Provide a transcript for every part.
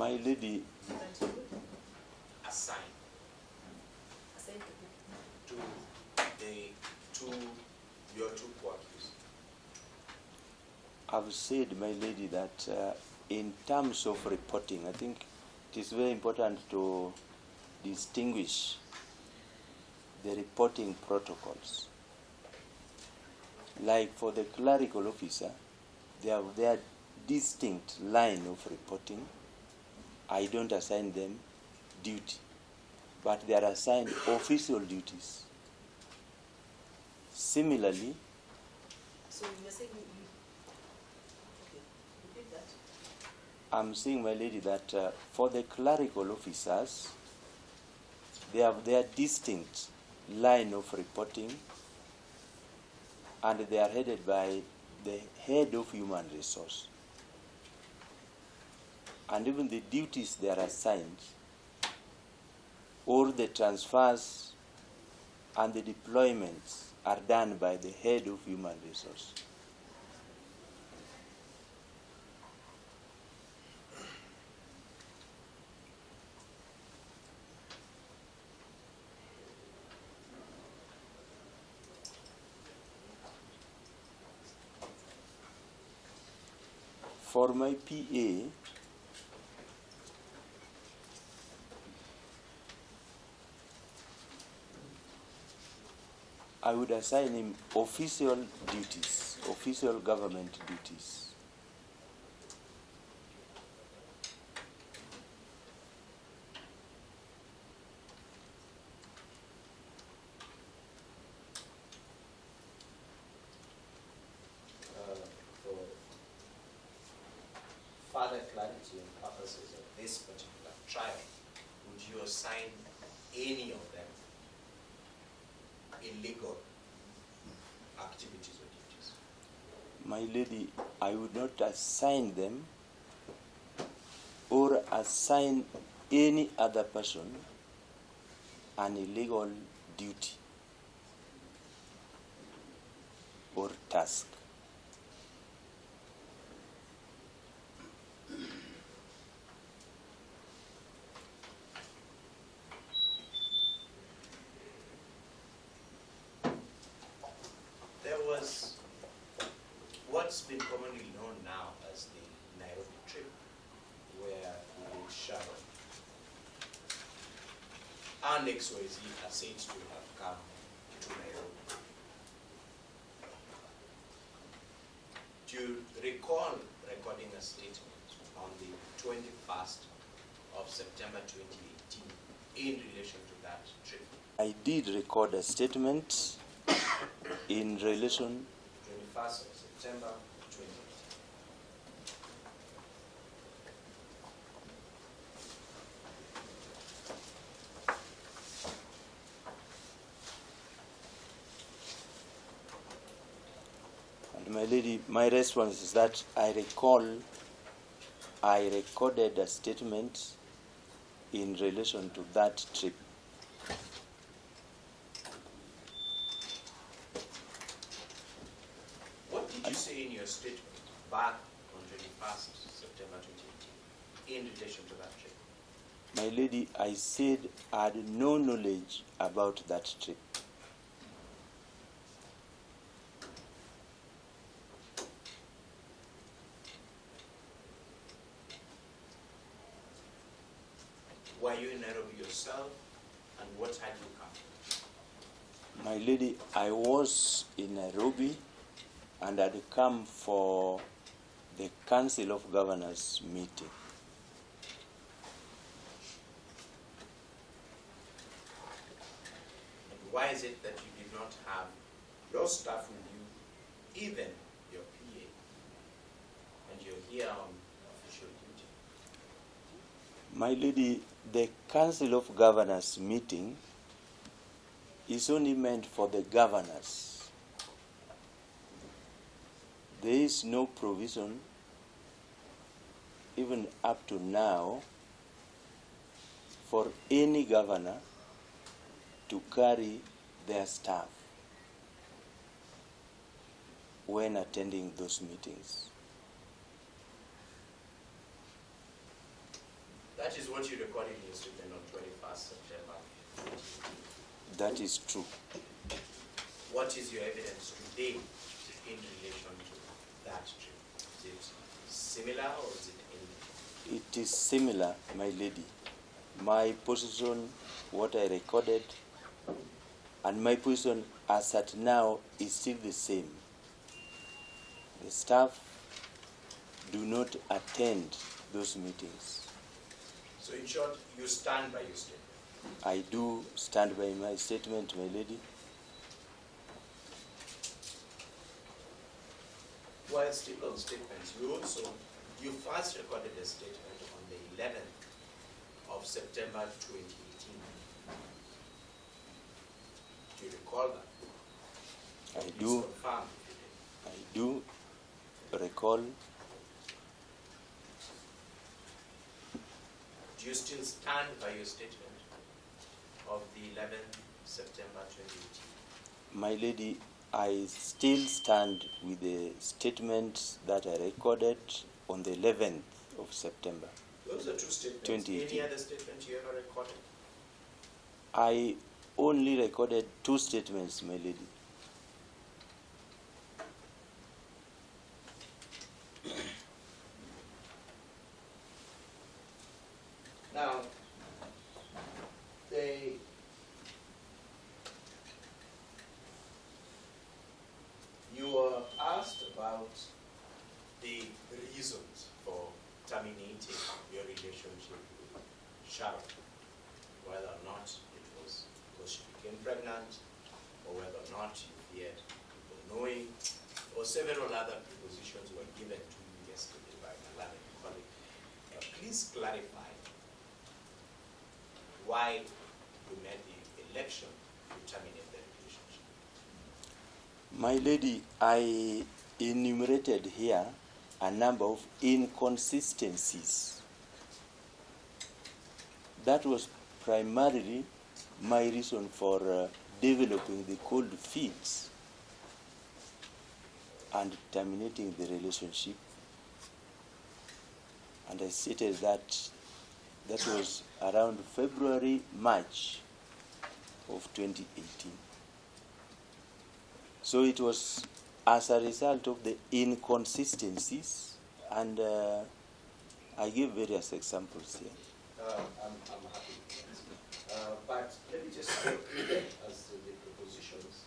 My lady, Assign to your two co-accused. I've said, my lady, that in terms of reporting, I think it is very important to distinguish the reporting protocols. Like for the clerical officer, they have their distinct line of reporting. I don't assign them duty, but they are assigned official duties. Similarly, so you're saying okay, repeat that. I'm saying, my lady, that for the clerical officers, they have their distinct line of reporting, and they are headed by the head of human resource. And even the duties they are assigned, or the transfers and the deployments are done by the head of human resource. For my PA, I would assign him official duties, official government duties. For further clarity and purposes of this particular trial, would you assign any of them illegal activities or duties? My lady, I would not assign them or assign any other person an illegal duty or task. There was what's been commonly known now as the Nairobi trip, where Sharon and XYZ are said to have come to Nairobi. Do you recall recording a statement on the 21st of September 2018 in relation to that trip? I did record a statement in relation 21st of September 2018. And my lady, my response is that I recall I recorded a statement in relation to that trip. What did you say in your statement back on 21st September 2018 in relation to that trip? My lady, I said I had no knowledge about that trip. Were you in Nairobi yourself, and what had you come? My lady, I was in Nairobi and had come for the Council of Governors meeting. And why is it that you did not have your staff with you, even your PA, and you're here on official duty? My lady, the Council of Governors meeting is only meant for the governors. There is no provision, even up to now, for any governor to carry their staff when attending those meetings. That is what you recorded in your statement on 21st September 2018. That is true. What is your evidence today in relation to that trip? Is it similar or is it any? It is similar, my lady. My position, what I recorded, and my position as at now is still the same. The staff do not attend those meetings. So in short, you stand by your statement? I do stand by my statement, my lady. While still on statements, you first recorded a statement on the 11th of September 2018. Do you recall that? I Please do. confirm if you did. I do recall. Do you still stand by your statement of the 11th September 2018? My lady, I still stand with the statement that I recorded on the 11th of September. Those are two statements. 2018. Any other statement you ever recorded? I only recorded two statements, my lady. Now, you were asked about the reasons for terminating your relationship with Sharon, whether or not it was because she became pregnant, or whether or not you feared people knowing, or several other propositions were given to you yesterday by my learned colleague. Please clarify why you made the election to terminate the relationship. My lady, I enumerated here a number of inconsistencies. That was primarily my reason for developing the cold feet and terminating the relationship. And I stated that that was around February, March of 2018. So it was as a result of the inconsistencies, and I give various examples here. I'm happy with that. But let me just go as to the propositions.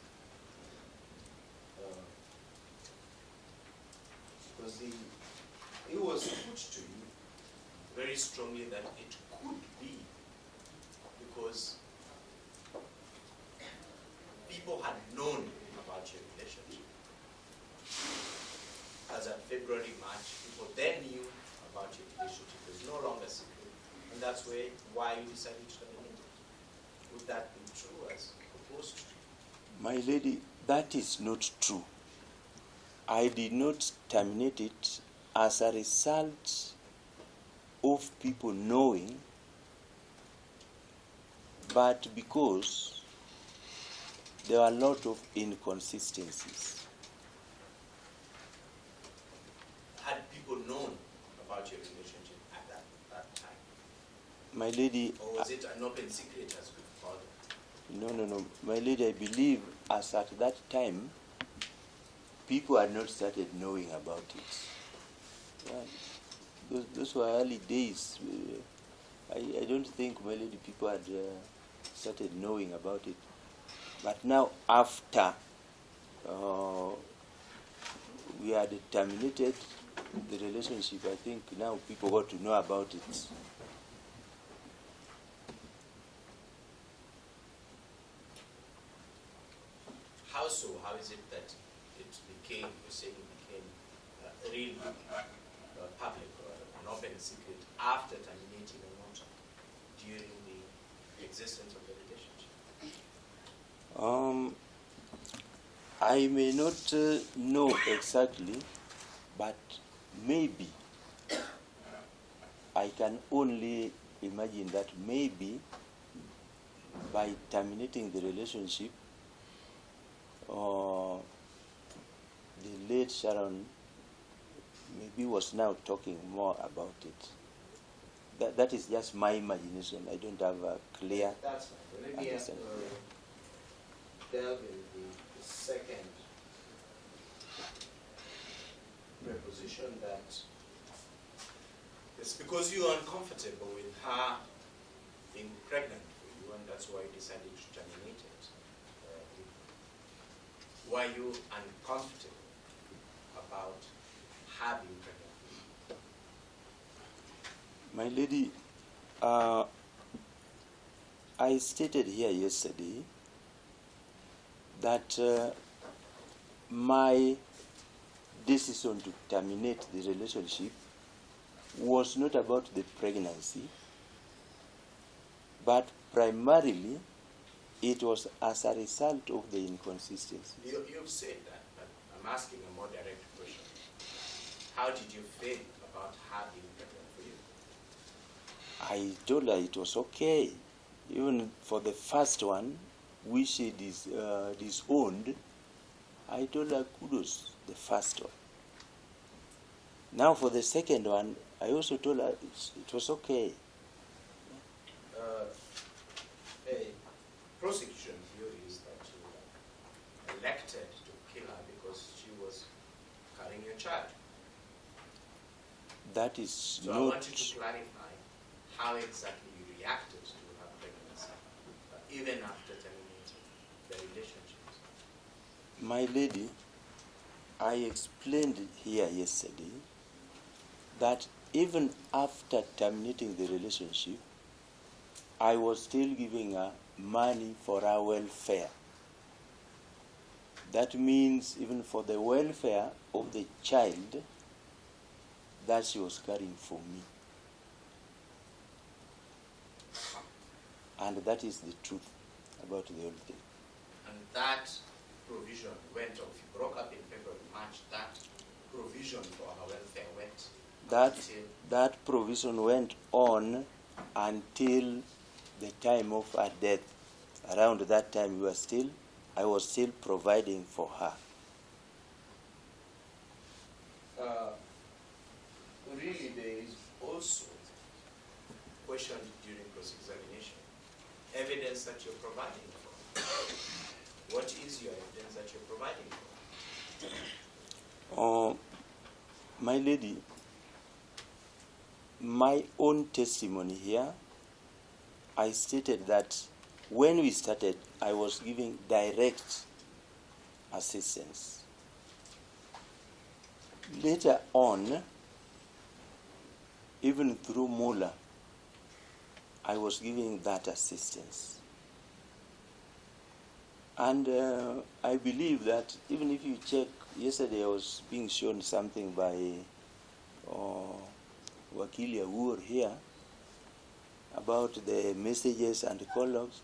Because it was put to you very strongly that it could be because people had known about your relationship. As of February, March, people then knew about your relationship. It was no longer secret. And that's why you decided to terminate it. Would that be true as proposed? My lady, that is not true. I did not terminate it as a result of people knowing, but because there are a lot of inconsistencies. Had people known about your relationship at that time? My lady... Or was it an open secret as we call it? No. My lady, I believe as at that time, people had not started knowing about it. Yeah. Those were early days. I don't think, my lady, people had started knowing about it. But now, after we had terminated the relationship, I think now people got to know about it. How so? How is it that it became, you say it became real public or an open secret after terminating or not during the existence of the relationship? I may not know exactly, but maybe I can only imagine that maybe by terminating the relationship, the late Sharon maybe was now talking more about it. that is just my imagination. I don't have a clear That's fine. Well, let me understanding. delve in the second preposition, that it's because you are uncomfortable with her being pregnant for you, and that's why you decided to terminate it. Why are you uncomfortable about her being pregnant for you? My lady, I stated here yesterday that my decision to terminate the relationship was not about the pregnancy, but primarily it was as a result of the inconsistency. You've said that, but I'm asking a more direct question. How did you feel about her being pregnant for you? I told her it was okay. Even for the first one, which she disowned, I told her kudos, the first one. Now for the second one, I also told her it was okay. A prosecution theory is that you elected to kill her because she was carrying your child. That is So I not... want you to clarify how exactly you reacted to her pregnancy, even after terminating the relationships. My lady, I explained here yesterday that even after terminating the relationship, I was still giving her money for her welfare. That means even for the welfare of the child that she was carrying for me. And that is the truth about the whole thing. And that provision went off. You broke up in February, March. That provision for her welfare went That provision went on until the time of her death. Around that time, I was still providing for her. Really, there is also questioned during cross-examination evidence that you're providing for. What is your evidence that you're providing for? My lady, my own testimony here, I stated that when we started, I was giving direct assistance. Later on, even through Mula, I was giving that assistance. And I believe that even if you check, yesterday I was being shown something by Wakili Awur here about the messages and the call logs.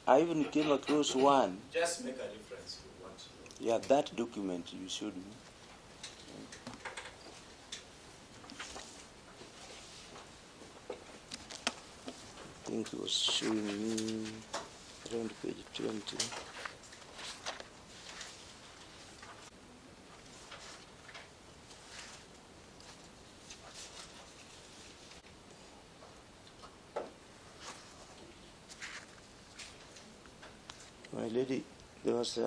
I even came across one. Just make a difference if you want to know. Yeah, that document you showed me. I think it was showing me around page 20. My lady, there was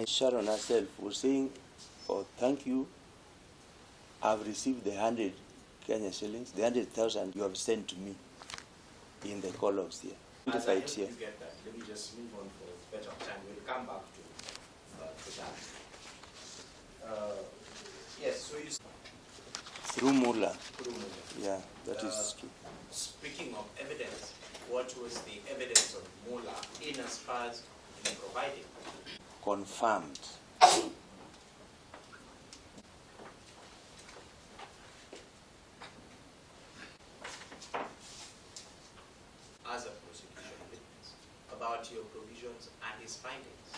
Sharon herself was saying, "Oh, thank you. I've received the 100 Kenya shillings, the 100,000 you have sent to me in the columns here." As I Right help here. you get that, let me just move on for better time. We'll come back to that. Yes, so you Through Mula. through Mula. Yeah, that is true. Speaking of evidence, what was the evidence of Mula in as far as in providing? Confirmed. As a prosecution witness, about your provisions and his findings.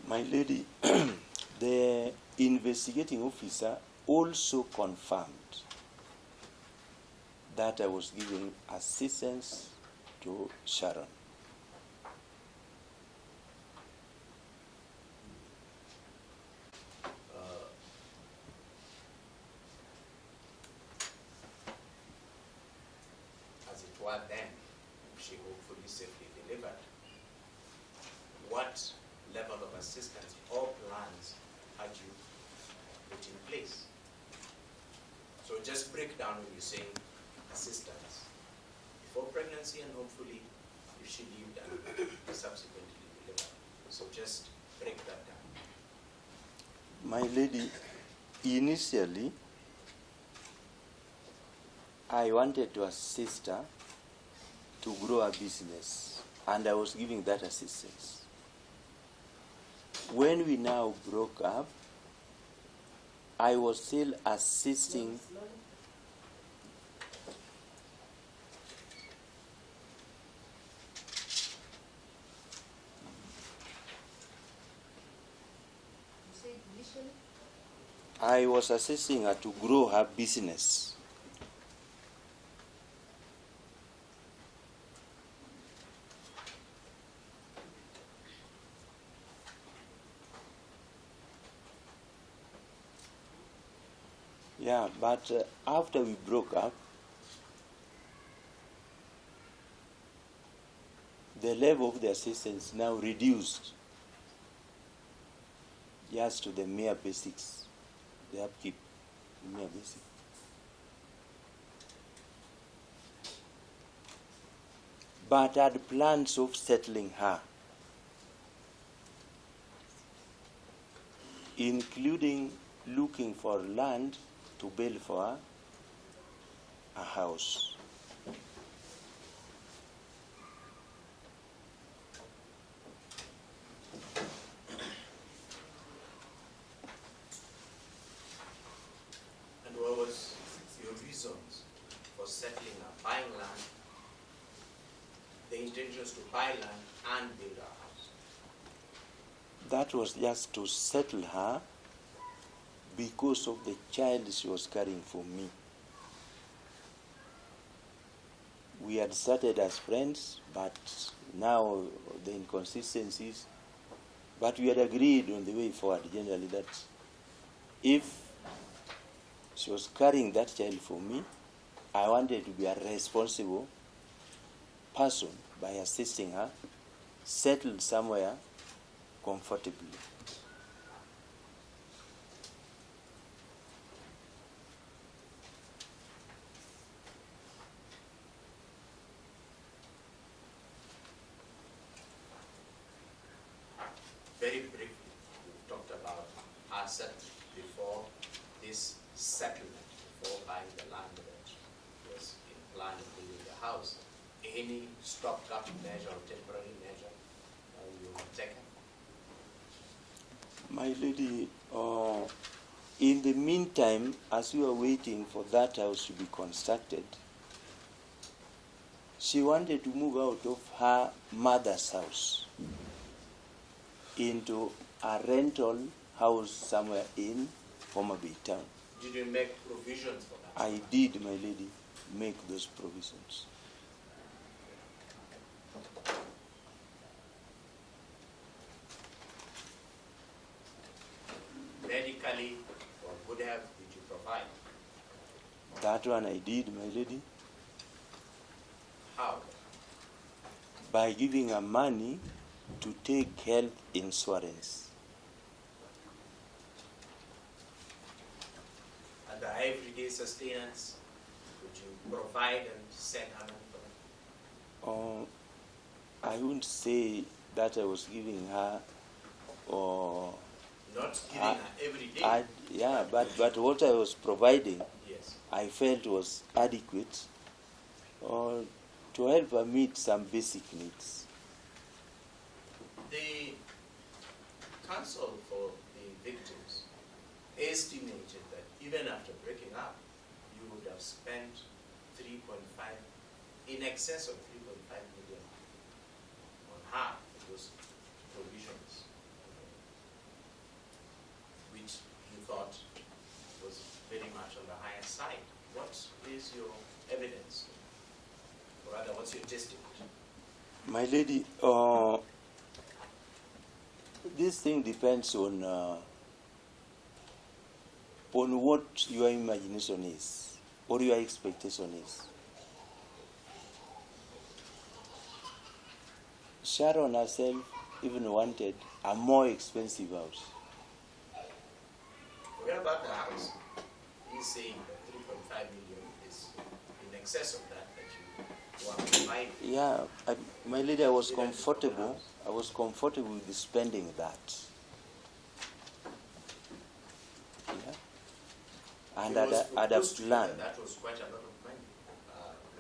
My lady, the investigating officer also confirmed that I was giving assistance to Sharon. safely delivered, what level of assistance or plans had you put in place? So just break down when you're saying assistance before pregnancy and hopefully if she lived and subsequently delivered. So just break that down. My lady, initially, I wanted to assist her to grow a business, and I was giving that assistance. When we now broke up, I was still assisting. I was assisting her to grow her business. Yeah, but after we broke up, the level of the assistance now reduced just to the mere basics, the upkeep, the mere basic. But I had plans of settling her, including looking for land to build for her a house. And what was your reasons for settling her, buying land, the intentions to buy land and build a house? That was just to settle her because of the child she was carrying for me. We had started as friends, but now the inconsistencies. But we had agreed on the way forward generally that if she was carrying that child for me, I wanted to be a responsible person by assisting her, settled somewhere comfortably. Very briefly, you talked about assets before this settlement, before buying the land that was in plan of building the house. Any stopgap measure or temporary measure you have taken? My lady, in the meantime, as we were waiting for that house to be constructed, she wanted to move out of her mother's house into a rental house somewhere in Homa Bay town. Did you make provisions for that? I did, my lady, make those provisions. Medically, or good health did you provide? That one I did, my lady, How? by giving her money to take health insurance. And the everyday sustenance, would you provide and send her money for that? I wouldn't say that I was giving her, or Not giving her every day. yeah, but what I was providing, Yes. I felt was adequate, or to help her meet some basic needs. The counsel for the victims estimated that even after breaking up, you would have spent 3.5, in excess of 3.5 million on her, those provisions, which you thought was very much on the higher side. What is your evidence? Or rather, what's your testimony? My lady, this thing depends on what your imagination is, or your expectation is. Sharon herself even wanted a more expensive house. Forget about the house. He's saying that 3.5 million is in excess of that you are providing. Yeah, my lady, I was comfortable. I was comfortable with spending that. Yeah. And It was I'd have proposed to you planned. that was quite a lot of money.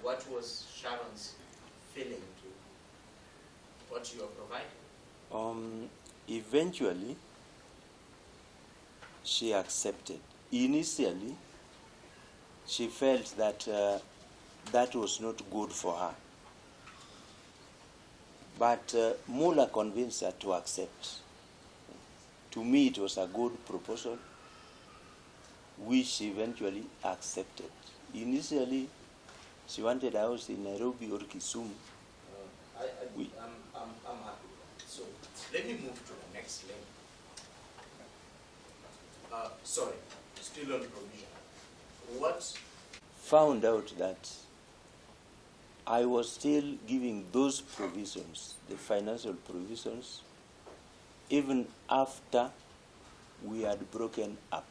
What was Sharon's feeling to what you are providing? Eventually, she accepted. Initially, she felt that that was not good for her. But Muller convinced her to accept. To me, it was a good proposal, which she eventually accepted. Initially, she wanted a house in Nairobi or Kisumu. I'm happy with that. So let me move to the next lane. Sorry, still on provision. What? Found out that I was still giving those provisions, the financial provisions, even after we had broken up.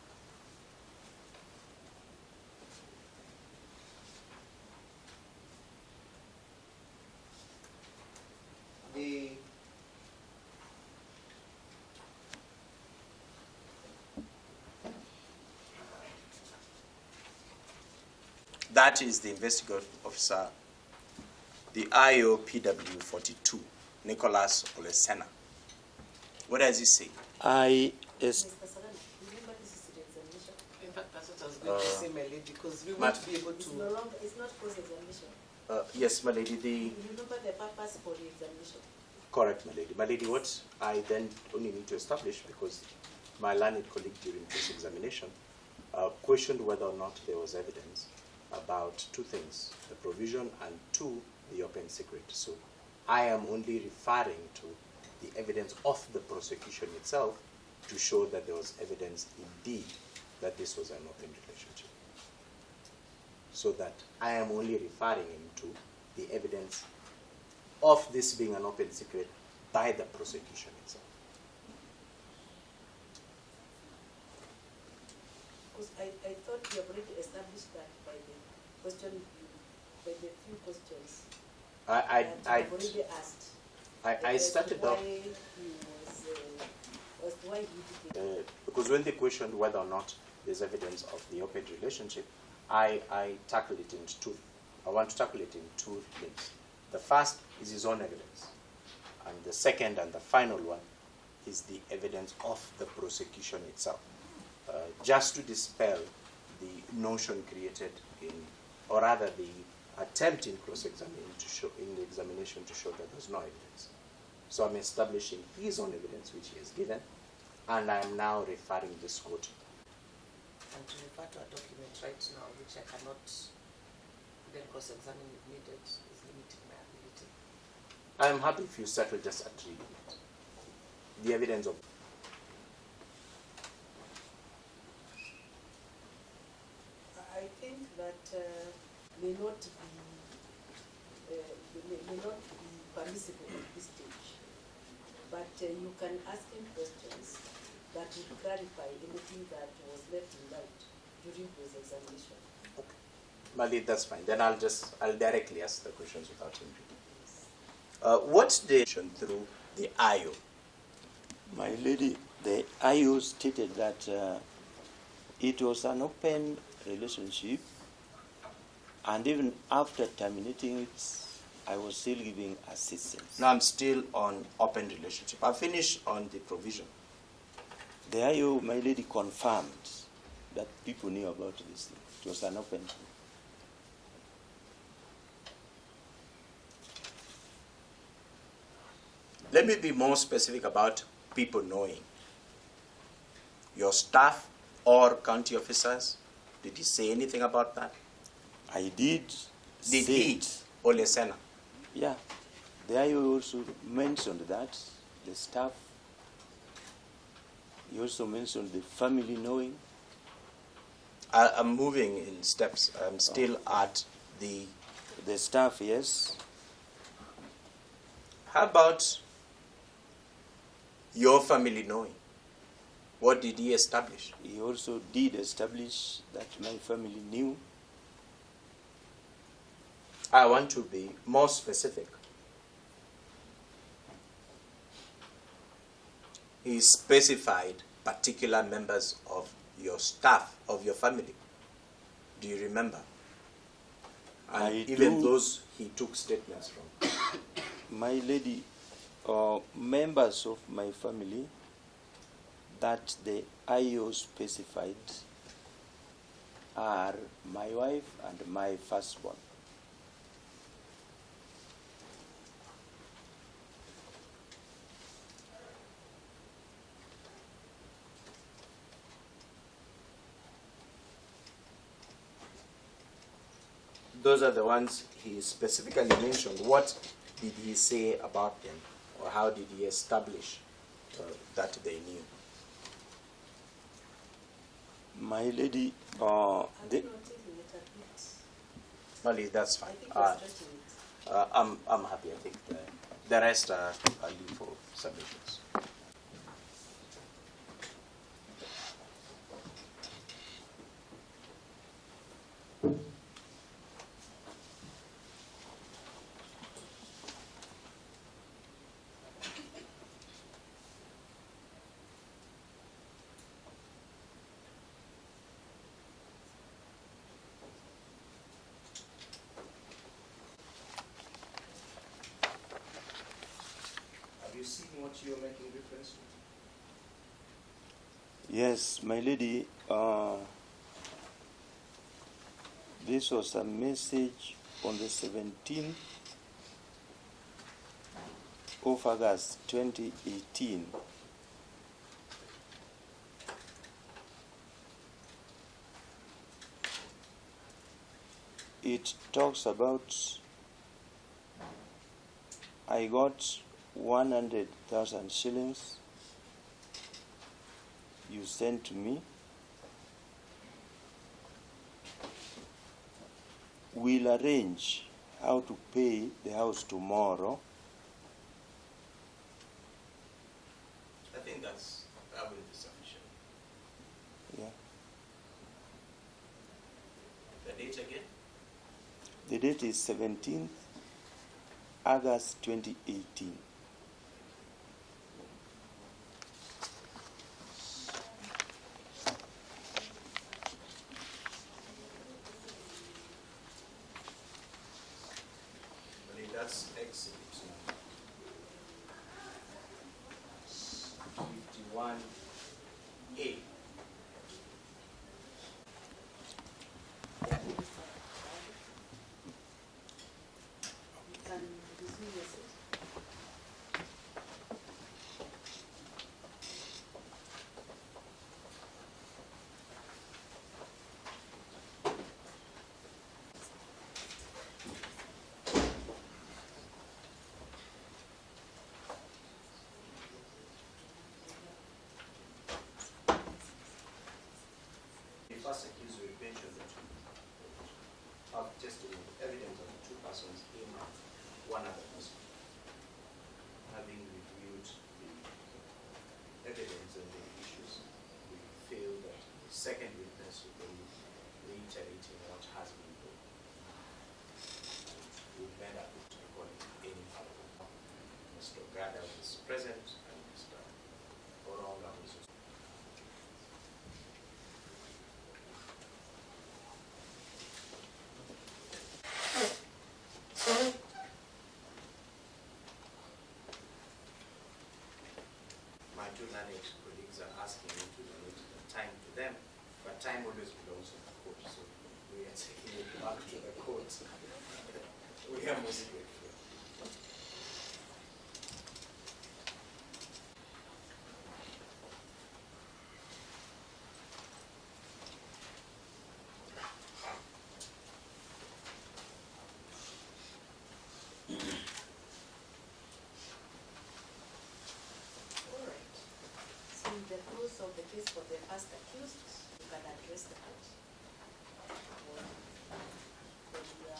That is the investigative officer, the IOPW 42, Nicholas Olesena. What does he say? I Mr. Sarana, remember this is the examination. In fact, that's what I was going to say, my lady, because we won't be able It's to. no longer, it's not cross-examination. Yes, my lady, You remember the purpose for the examination. correct, my lady. My lady, what I then only need to establish, because my learned colleague during this examination questioned whether or not there was evidence about two things, the provision and two, the open secret. So I am only referring to the evidence of the prosecution itself to show that there was evidence indeed that this was an open relationship. So that I am only referring him to the evidence of this being an open secret by the prosecution itself. Because I thought you have already established that by the question, by the few questions I have already asked. I started off Why he did it. because when they questioned whether or not there's evidence of the open relationship, I tackled it in two. I want to tackle it in two things. The first is his own evidence, and the second and the final one is the evidence of the prosecution itself. Just to dispel the notion created in, or rather the attempt in cross-examination to show, in the examination to show that there's no evidence. So I'm establishing his own evidence which he has given, and I'm now referring this court. And to refer to a document right now, which I cannot then cross-examine if needed, is limiting my ability. I'm happy if you settle just at reading it. The evidence of I think that may not be permissible at this stage. But you can ask him questions that will clarify anything that was left in doubt during his examination. Mali, that's fine. Then I'll directly ask the questions without him reading. What they through the IO? My lady, the IO stated that it was an open relationship, and even after terminating it, I was still giving assistance. No, I'm still on open relationship. I finished on the provision. The IO, my lady, confirmed that people knew about this thing. It was an open thing. Let me be more specific about people knowing. Your staff or county officers, did he say anything about that? I did. Did say he? it. Olesena. Yeah. The IO also mentioned that, the staff. He also mentioned the family knowing. I'm moving in steps. I'm still at the staff, yes. How about your family knowing? What did he establish? He also did establish that my family knew. I want to be more specific. He specified particular members of your staff, of your family. Do you remember? And I even do. those he took statements from. My lady, members of my family that the IO specified are my wife and my firstborn. Those are the ones he specifically mentioned. What did he say about them? Or how did he establish that they knew? My lady, Are we not taking it a bit? Only that's I fine. think we're stretching it. I'm happy. I think the rest are leave for submissions. Have you seen what you're making reference to? yes, my lady, this was a message on the 17th of August 2018. It talks about I got 100,000 shillings you sent to me. We'll arrange how to pay the house tomorrow. I think that will be sufficient. Yeah. The date again? The date is 17th August 2018. Only that's exhibit 51A. You can resume your seat. The first accused will mention that of testimony, evidence of the two persons in one other person. Having reviewed the evidence and the issues, we feel that the second witness will be reiterating what has been done. We'll end up recording any part of it. Mr. Gada is present and Mr. Oronga is also. My two learned colleagues are asking me to donate the time to them, but time always belongs to the court, so we are taking it back to the court. We are most grateful. All right. So in the course of the case for the first accused, you can address the court on the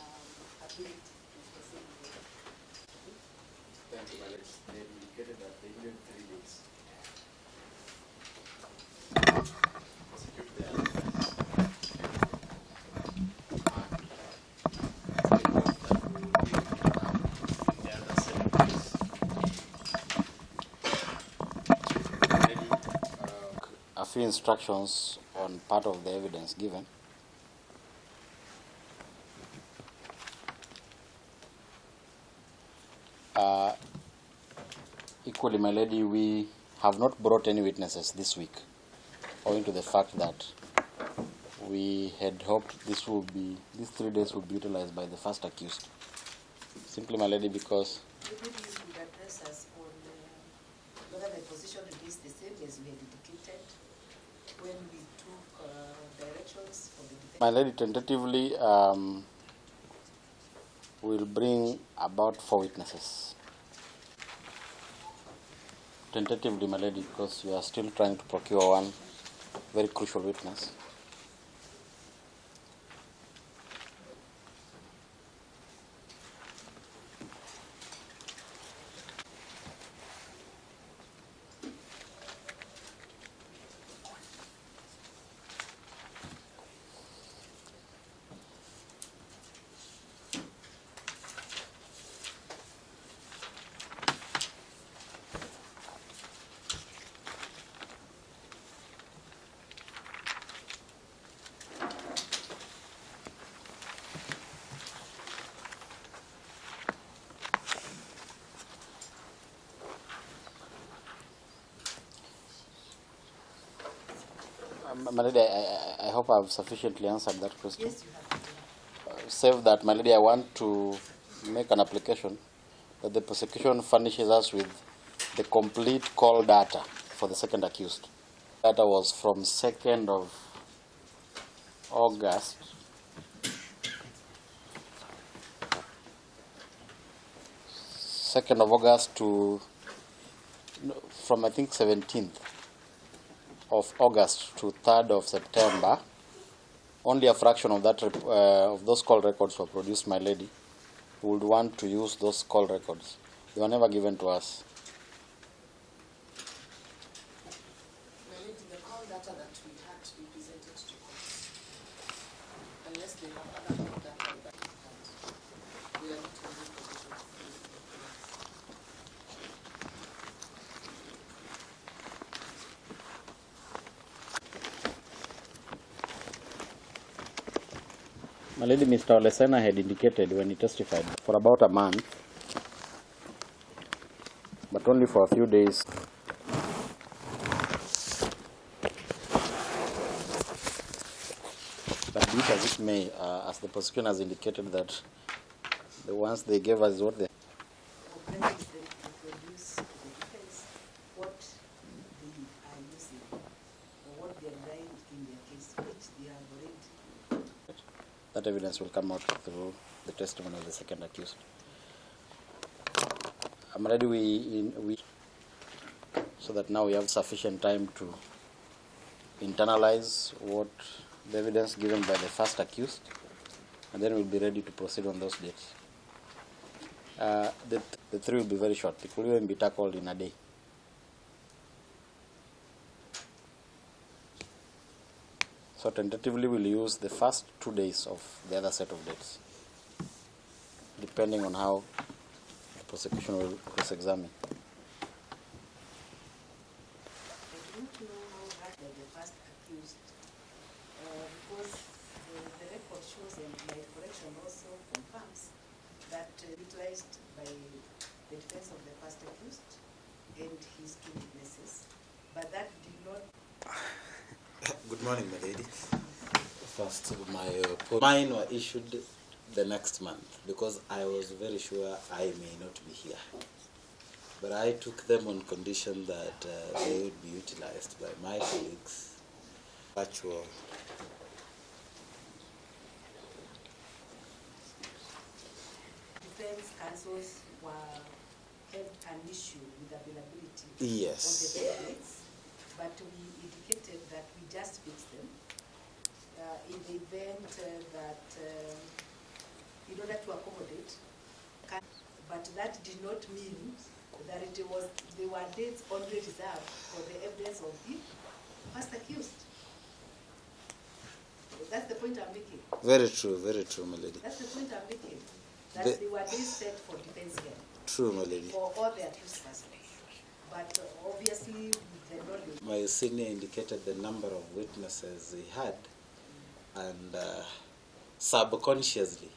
ability to proceed with it. Thank you, Alex. They indicated that they needed 3 days. Prosecute their defense. And they hope that we will be in the other 7 days. Maybe, a few instructions on part of the evidence given. Equally, my lady, we have not brought any witnesses this week, owing to the fact that we had hoped these 3 days would be utilized by the first accused. Simply, my lady, because Maybe you could address us on whether the position is the same as we had indicated when we took directions from the defense. my lady, tentatively, will bring about 4 witnesses. Tentatively, my lady, because we are still trying to procure one very crucial witness. My lady, I hope I've sufficiently answered that question. Yes, you have. Save that, my lady, I want to make an application that the prosecution furnishes us with the complete call data for the second accused. Data was from 2nd of August to, from I think 17th of August to 3rd of September. Only a fraction of that of those call records were produced, my lady. We would want to use those call records. They were never given to us. The call data that we had to be presented to us, unless they have other call data that we had, we are not in a position to use it. My lady, Mr. Olesena had indicated when he testified for about a month, but only for a few days. But be it as it may, as the prosecution has indicated that the ones they gave us is what they Complaints that they produce to the defense what they are using or what they are lying in their case, which they have already. that evidence will come out through the testimony of the second accused. I'm ready. We so that now we have sufficient time to internalize what the evidence given by the first accused, and then we'll be ready to proceed on those dates. The 3 will be very short. It will even be tackled in a day. So tentatively we'll use the first 2 days of the other set of dates, depending on how the prosecution will cross-examine. I don't know how hard the first accused, because the record shows and my correction also confirms that utilized by the defense of the first accused and his 2 witnesses, but that did not. Good morning, my lady. First, mine were issued the next month because I was very sure I may not be here. But I took them on condition that they would be utilized by my colleagues. Virtual. Defense counsels had an issue with availability Yes. of the benefits, but we indicated that we just fix them in the event that in order to accommodate but that did not mean that there were dates already reserved for the evidence of the first accused. That's the point I'm making. Very true, my lady. That's the point I'm making. That there were days set for defense here. True, my lady. For all the accused persons. But obviously, the knowledge. My senior indicated the number of witnesses he had, and subconsciously,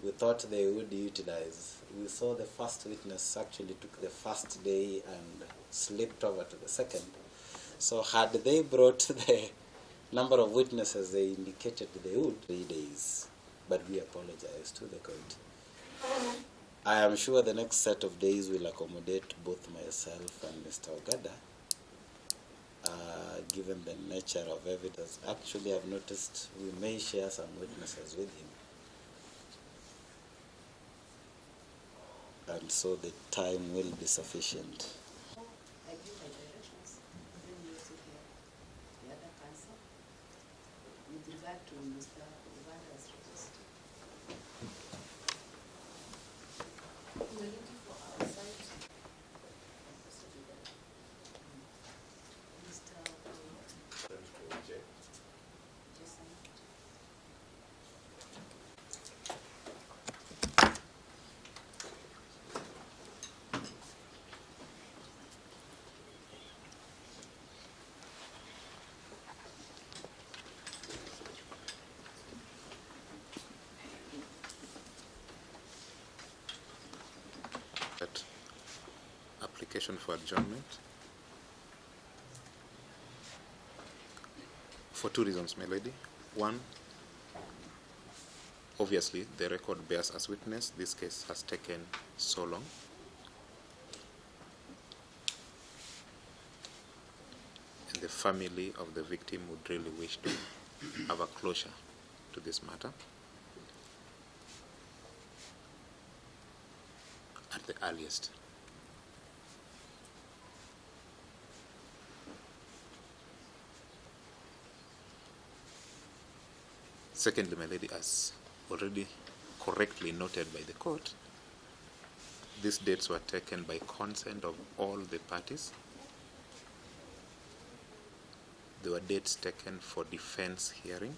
we thought they would utilize. We saw the first witness actually took the first day and slipped over to the second. So had they brought the number of witnesses they indicated they would, 3 days. But we apologize to the court. I am sure the next set of days will accommodate both myself and Mr. Ogada, given the nature of evidence. Actually, I've noticed we may share some witnesses with him. And so the time will be sufficient. I give my directions, then you also hear the other counsel with regard to Mr. Obado's request. We're looking for our site. Mr. Jason. That application for adjournment for two reasons, my lady. One, obviously the record bears as witness this case has taken so long. And the family of the victim would really wish to have a closure to this matter at the earliest. Secondly, my lady, as already correctly noted by the court, these dates were taken by consent of all the parties. They were dates taken for defense hearing.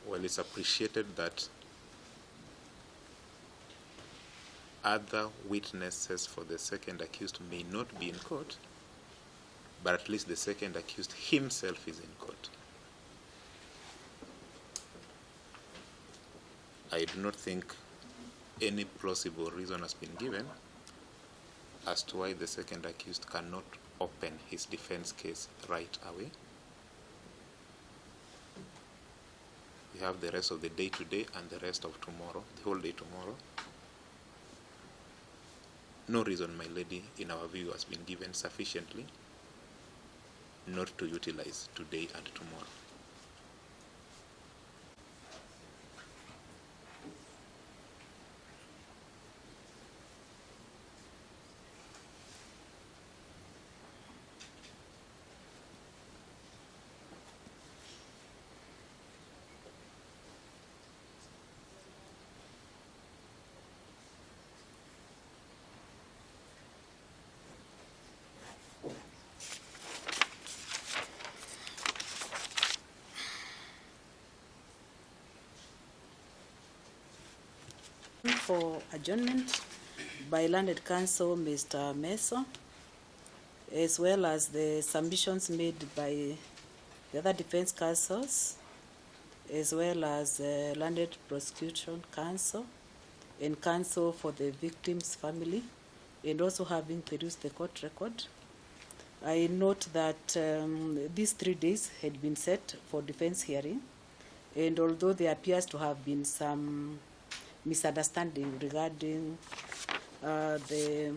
Well, it's appreciated that other witnesses for the second accused may not be in court, but at least the second accused himself is in court. I do not think any plausible reason has been given as to why the second accused cannot open his defense case right away. We have the rest of the day today and the rest of tomorrow, the whole day tomorrow. No reason, my lady, in our view has been given sufficiently not to utilize today and tomorrow. For adjournment by Landed Counsel Mr. Mesa, as well as the submissions made by the other defense counsels, as well as Landed Prosecution Counsel and counsel for the victim's family, and also having perused the court record. I note that these 3 days had been set for defense hearing, and although there appears to have been some misunderstanding regarding the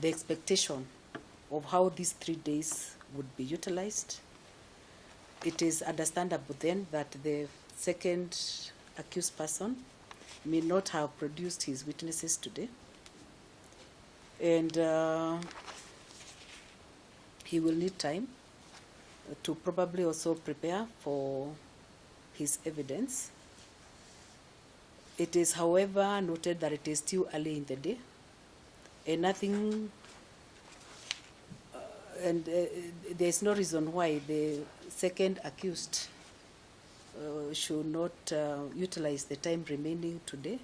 expectation of how these 3 days would be utilized, it is understandable then that the second accused person may not have produced his witnesses today, and he will need time to probably also prepare for his evidence. It is, however, noted that it is still early in the day, and nothing, there is no reason why the second accused should not utilize the time remaining today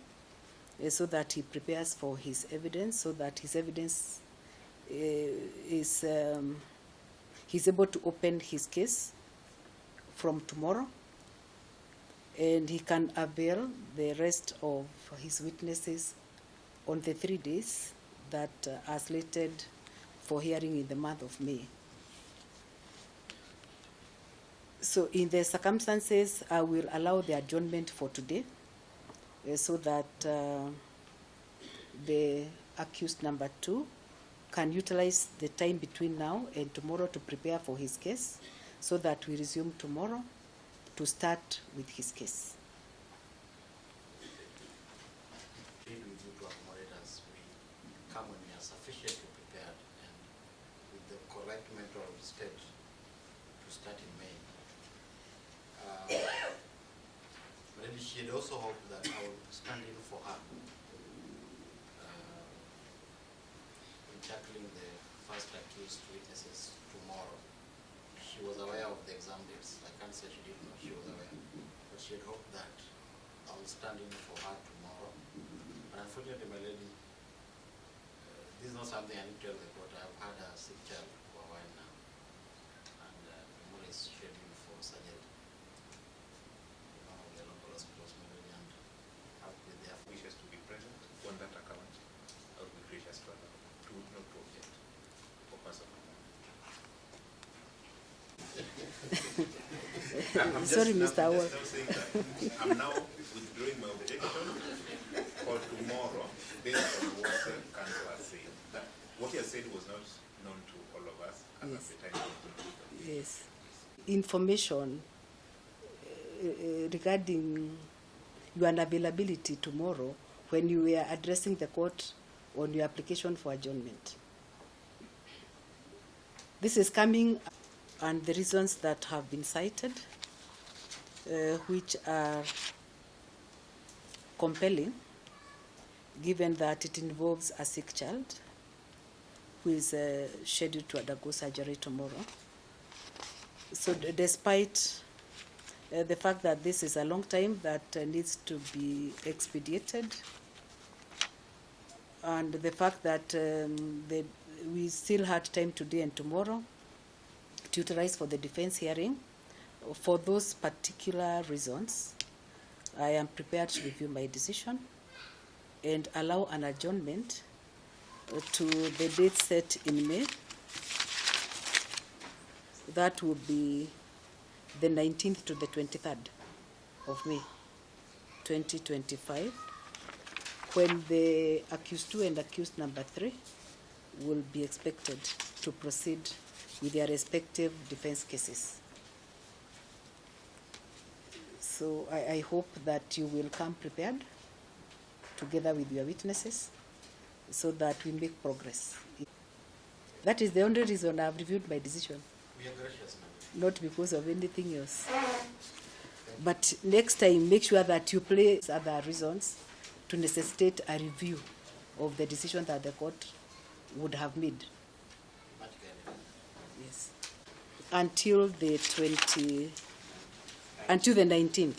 so that he prepares for his evidence, so that his evidence is he's able to open his case from tomorrow, and he can avail the rest of his witnesses on the 3 days that are slated for hearing in the month of May. So in the circumstances, I will allow the adjournment for today so that the accused number 2 can utilize the time between now and tomorrow to prepare for his case, so that we resume tomorrow to start with his case. Plead with you to accommodate us. We come when we are sufficiently prepared and with the correct mental state to start in May. But then she had also hoped that I would stand in for her in tackling the first accused witnesses tomorrow. She was aware of the exam dates. I can't say she didn't know, she was aware. But she had hoped that I would stand in for her tomorrow. But unfortunately, my lady, this is not something I need to tell the court. I've had a sick child for a while now. And tomorrow is scheduled for surgery. One of the local hospitals, my lady, and I'll be there. Wishes to be present on that account. I would be gracious to allow to not to object for personal. Sorry, Mr. Award. I'm now withdrawing my objection for tomorrow based on what the council has said. That what he has said was not known to all of us as Yes. at the time. Yes. Information regarding your unavailability tomorrow when you were addressing the court on your application for adjournment. This is coming, and the reasons that have been cited, which are compelling, given that it involves a sick child who is scheduled to undergo surgery tomorrow. So despite the fact that this is a long time that needs to be expedited, and the fact that we still had time today and tomorrow to utilize for the defense hearing, for those particular reasons, I am prepared to review my decision and allow an adjournment to the date set in May. That will be the 19th to the 23rd of May, 2025, when the accused 2 and accused number 3 will be expected to proceed with their respective defense cases. So I hope that you will come prepared together with your witnesses so that we make progress. That is the only reason I've reviewed my decision. We are gracious, ma'am. Not because of anything else. But next time, make sure that you place other reasons to necessitate a review of the decision that the court would have made. Much guided. Yes. Until the 19th.